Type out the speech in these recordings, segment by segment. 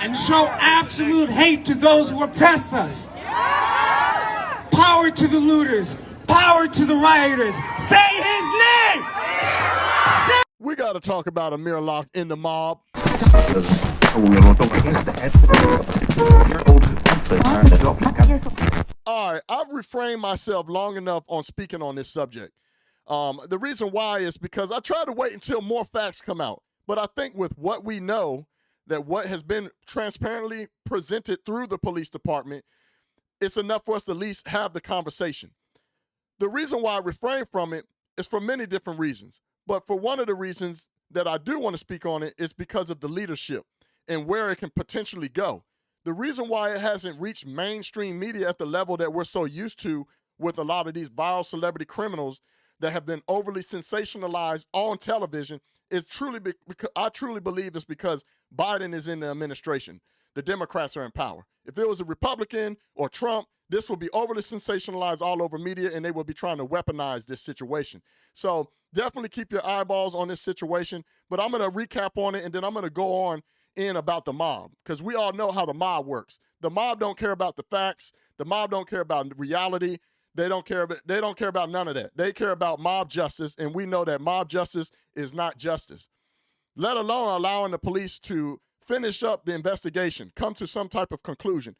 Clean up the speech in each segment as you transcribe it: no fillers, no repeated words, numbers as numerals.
and show absolute hate to those who oppress us. Power to the looters. Power to the rioters. Say his name! We got to talk about Amir Locke in the mob. All right, I've refrained myself long enough on speaking on this subject. The reason why is because I try to wait until more facts come out. But I think with what we know, that what has been transparently presented through the police department, it's enough for us to at least have the conversation. The reason why I refrain from it is for many different reasons. But for one of the reasons that I do want to speak on it is because of the leadership and where it can potentially go. The reason why it hasn't reached mainstream media at the level that we're so used to with a lot of these viral celebrity criminals that have been overly sensationalized on television is truly because I truly believe it's because Biden is in the administration. The Democrats are in power. If it was a Republican or Trump, this will be overly sensationalized all over media, and they will be trying to weaponize this situation. So definitely keep your eyeballs on this situation, but I'm going to recap on it, and then I'm going to go on in about the mob, because we all know how the mob works. The mob don't care about the facts. The mob don't care about reality. They don't care about none of that. They care about mob justice, and we know that mob justice is not justice, let alone allowing the police to finish up the investigation, come to some type of conclusion,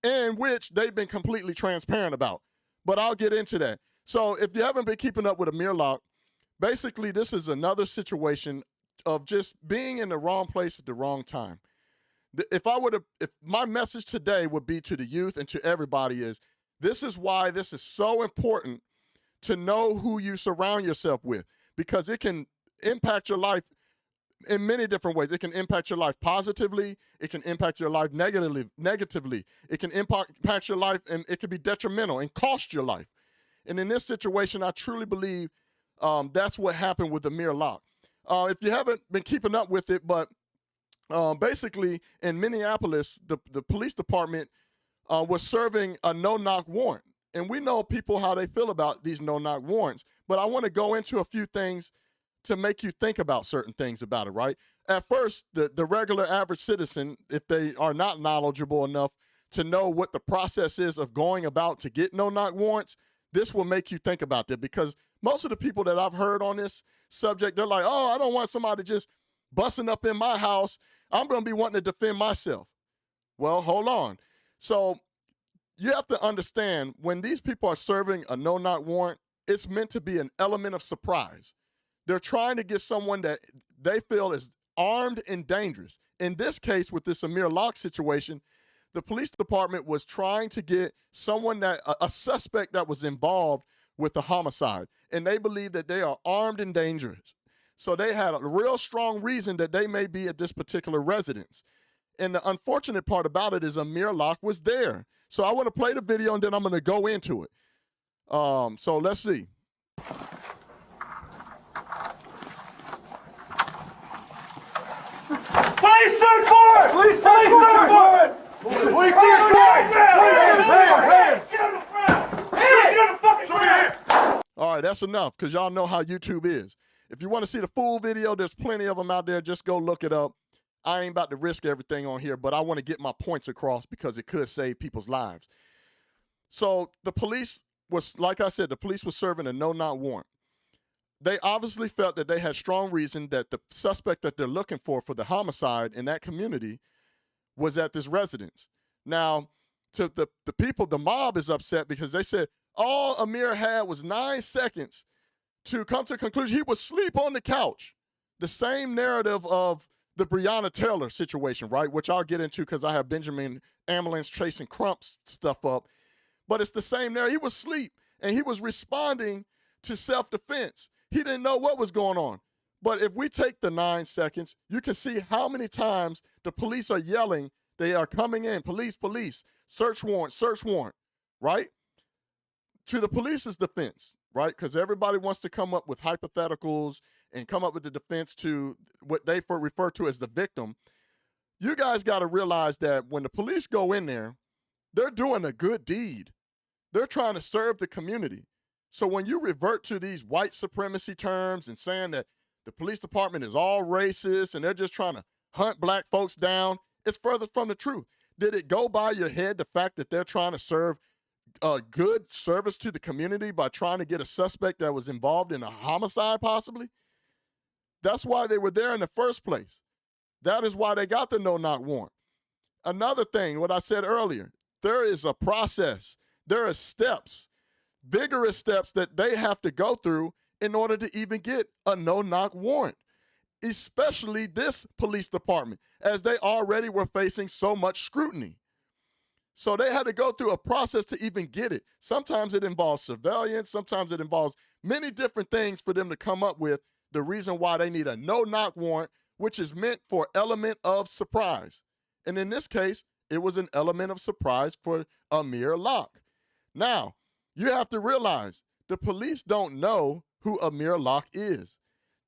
in which they've been completely transparent about. But I'll get into that. So if you haven't been keeping up with Amir Locke, basically this is another situation of just being in the wrong place at the wrong time. If my message today would be to the youth and to everybody is, this is why this is so important to know who you surround yourself with, because it can impact your life in many different ways. It can impact your life positively. It can impact your life negatively. It can impact your life, and it can be detrimental and cost your life. And in this situation, I truly believe that's what happened with Amir Locke. If you haven't been keeping up with it, but basically in Minneapolis, the police department was serving a no-knock warrant. And we know people how they feel about these no-knock warrants. But I want to go into a few things to make you think about certain things about it, right? At first, the regular average citizen, if they are not knowledgeable enough to know what the process is of going about to get no-knock warrants, this will make you think about that, because most of the people that I've heard on this subject, they're like, oh, I don't want somebody just busting up in my house. I'm going to be wanting to defend myself. Well, hold on. So you have to understand, when these people are serving a no-knock warrant, it's meant to be an element of surprise. They're trying to get someone that they feel is armed and dangerous. In this case, with this Amir Locke situation, the police department was trying to get someone a suspect that was involved with the homicide, and they believe that they are armed and dangerous. So they had a real strong reason that they may be at this particular residence. And the unfortunate part about it is Amir Locke was there. So I want to play the video, and then I'm going to go into it. So let's see. Police search warrant! Police search warrant! Police search warrant! Hands! Get on the ground! Get on the fucking ground! All right, that's enough, because y'all know how YouTube is. If you want to see the full video, there's plenty of them out there. Just go look it up. I ain't about to risk everything on here, but I want to get my points across because it could save people's lives. So the police was, like I said, the police was serving a no-knock warrant. They obviously felt that they had strong reason that the suspect that they're looking for the homicide in that community was at this residence. Now, to the people, the mob is upset because they said all Amir had was 9 seconds to come to a conclusion. He was asleep on the couch. The same narrative of the Breonna Taylor situation, right? Which I'll get into because I have Benjamin Ambulance chasing Crump's stuff up. But it's the same narrative. He was asleep, and he was responding to self-defense. He didn't know what was going on. But if we take the 9 seconds, you can see how many times the police are yelling, they are coming in, police, police, search warrant, right? To the police's defense, right? Because everybody wants to come up with hypotheticals and come up with the defense to what they refer to as the victim. You guys got to realize that when the police go in there, they're doing a good deed. They're trying to serve the community. So when you revert to these white supremacy terms and saying that the police department is all racist and they're just trying to hunt black folks down, It's further from the truth. Did it go by your head, the fact that they're trying to serve good service to the community by trying to get a suspect that was involved in a homicide possibly? That's why they were there in the first place. That is why they got the no-knock warrant. Another thing, what I said earlier, there is a process. There are steps, vigorous steps that they have to go through in order to even get a no-knock warrant, especially this police department, as they already were facing so much scrutiny. So they had to go through a process to even get it. Sometimes it involves surveillance. Sometimes it involves many different things for them to come up with the reason why they need a no-knock warrant, which is meant for element of surprise. And in this case, it was an element of surprise for Amir Locke. Now, you have to realize the police don't know who Amir Locke is.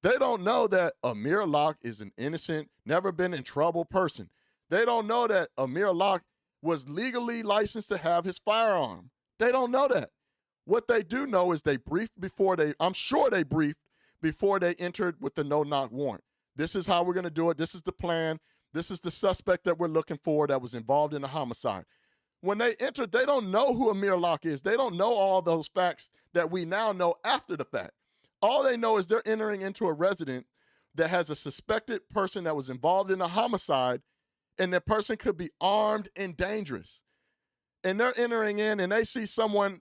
They don't know that Amir Locke is an innocent, never been in trouble person. They don't know that Amir Locke was legally licensed to have his firearm. They don't know that. What they do know is they briefed before I'm sure they briefed before they entered with the no-knock warrant. This is how we're going to do it. This is the plan. This is the suspect that we're looking for that was involved in the homicide. When they entered, they don't know who Amir Locke is. They don't know all those facts that we now know after the fact. All they know is they're entering into a residence that has a suspected person that was involved in a homicide, and that person could be armed and dangerous. And they're entering in and they see someone,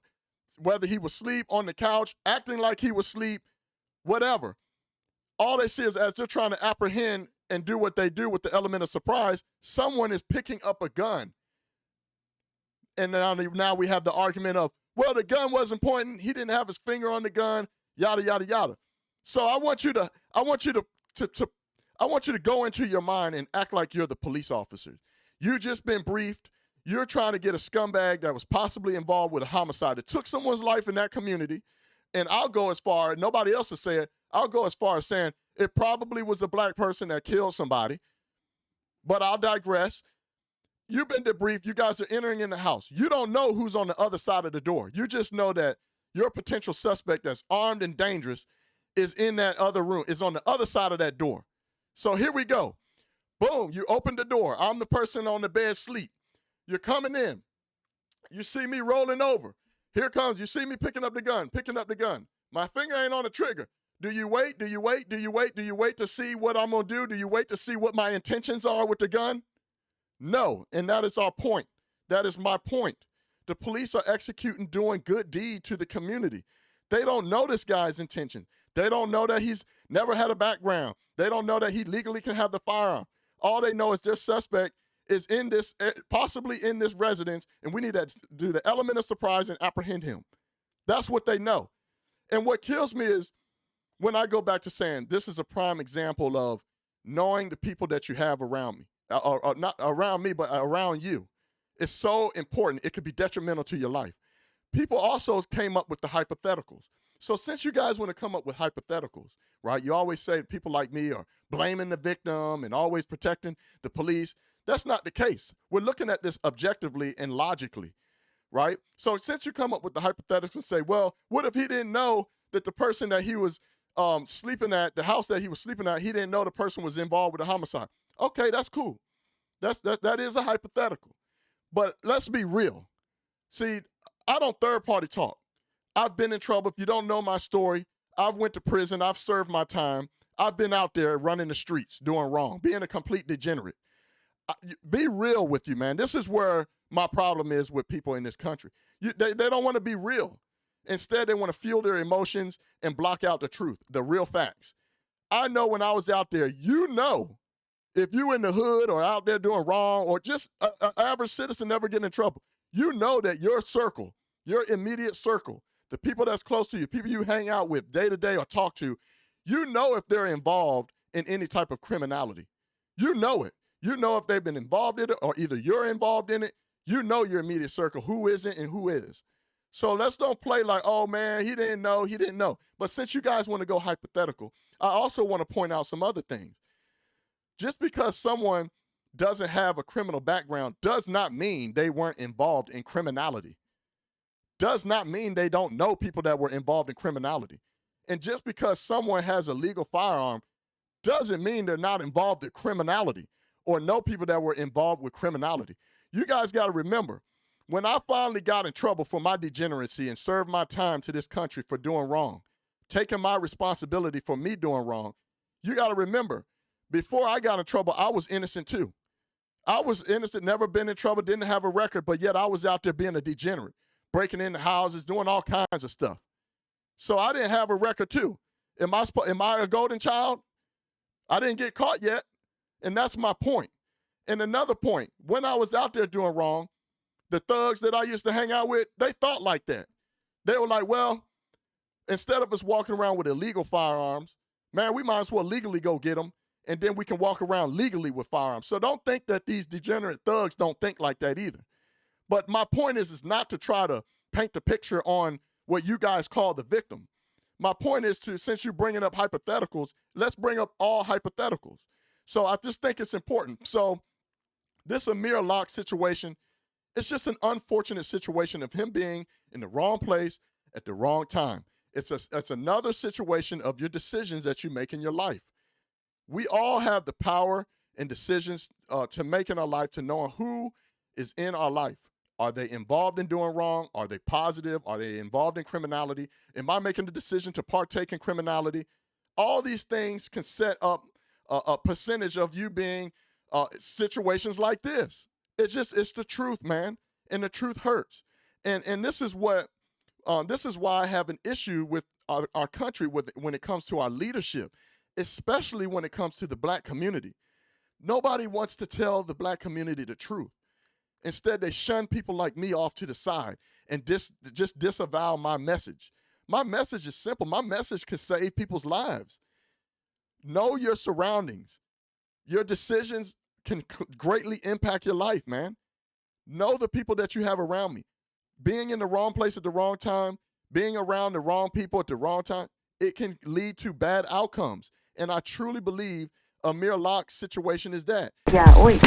whether he was asleep on the couch, acting like he was asleep, whatever. All they see is as they're trying to apprehend and do what they do with the element of surprise, someone is picking up a gun. And now we have the argument of, well, the gun wasn't pointing, he didn't have his finger on the gun, yada, yada, yada. So I want you to go into your mind and act like you're the police officers. You just been briefed. You're trying to get a scumbag that was possibly involved with a homicide that took someone's life in that community. And I'll go as far, nobody else will say it, I'll go as far as saying it probably was a black person that killed somebody. But I'll digress. You've been debriefed. You guys are entering in the house. You don't know who's on the other side of the door. You just know that your potential suspect that's armed and dangerous is in that other room, is on the other side of that door. So here we go. Boom, you open the door. I'm the person on the bed asleep. You're coming in. You see me rolling over. Here comes, you see me picking up the gun. My finger ain't on the trigger. Do you wait? Do you wait? Do you wait? Do you wait to see what I'm going to do? Do you wait to see what my intentions are with the gun? No, and that is our point. That is my point. The police are executing, doing good deed to the community. They don't know this guy's intentions. They don't know that he's never had a background. They don't know that he legally can have the firearm. All they know is their suspect is in this, possibly in this residence, and we need to do the element of surprise and apprehend him. That's what they know. And what kills me is when I go back to saying this is a prime example of knowing the people that you have around me, or not around me, but around you. It's so important. It could be detrimental to your life. People also came up with the hypotheticals. So since you guys want to come up with hypotheticals, right, you always say people like me are blaming the victim and always protecting the police. That's not the case. We're looking at this objectively and logically, right? So since you come up with the hypotheticals and say, well, what if he didn't know that the person that he was sleeping at, the house that he was sleeping at, he didn't know the person was involved with a homicide? Okay, that's cool. That is a hypothetical. But let's be real. See, I don't third-party talk. I've been in trouble. If you don't know my story, I've went to prison. I've served my time. I've been out there running the streets, doing wrong, being a complete degenerate. Be real with you, man. This is where my problem is with people in this country. They don't want to be real. Instead, they want to fuel their emotions and block out the truth, the real facts. I know when I was out there, if you in the hood or out there doing wrong or just an average citizen never getting in trouble, you know that your circle, your immediate circle, the people that's close to you, people you hang out with day to day or talk to, you know if they're involved in any type of criminality. You know it. You know if they've been involved in it or either you're involved in it. You know your immediate circle, who isn't and who is. So let's don't play like, oh, man, he didn't know. But since you guys want to go hypothetical, I also want to point out some other things. Just because someone doesn't have a criminal background does not mean they weren't involved in criminality. Does not mean they don't know people that were involved in criminality. And just because someone has a legal firearm doesn't mean they're not involved in criminality or know people that were involved with criminality. You guys got to remember, when I finally got in trouble for my degeneracy and served my time to this country for doing wrong, taking my responsibility for me doing wrong, you got to remember, before I got in trouble, I was innocent too. I was innocent, never been in trouble, didn't have a record, but yet I was out there being a degenerate, breaking into houses, doing all kinds of stuff. So I didn't have a record too. Am I a golden child? I didn't get caught yet, and that's my point. And another point, when I was out there doing wrong, the thugs that I used to hang out with, they thought like that. They were like, well, instead of us walking around with illegal firearms, man, we might as well legally go get them, and then we can walk around legally with firearms. So don't think that these degenerate thugs don't think like that either. But my point is not to try to paint the picture on what you guys call the victim. My point is to, since you're bringing up hypotheticals, let's bring up all hypotheticals. So I just think it's important. So this Amir Locke situation, it's just an unfortunate situation of him being in the wrong place at the wrong time. It's another situation of your decisions that you make in your life. We all have the power and decisions to make in our life, to knowing who is in our life. Are they involved in doing wrong? Are they positive? Are they involved in criminality? Am I making the decision to partake in criminality? All these things can set up a percentage of you being situations like this. It's the truth, man, and the truth hurts. And this is why I have an issue with our country when it comes to our leadership, especially when it comes to the black community. Nobody wants to tell the black community the truth. Instead, they shun people like me off to the side and just disavow my message. My message is simple. My message can save people's lives. Know your surroundings. Your decisions can greatly impact your life, man. Know the people that you have around me. Being in the wrong place at the wrong time, being around the wrong people at the wrong time, it can lead to bad outcomes. And I truly believe Amir Locke's situation is that. Yeah, oi.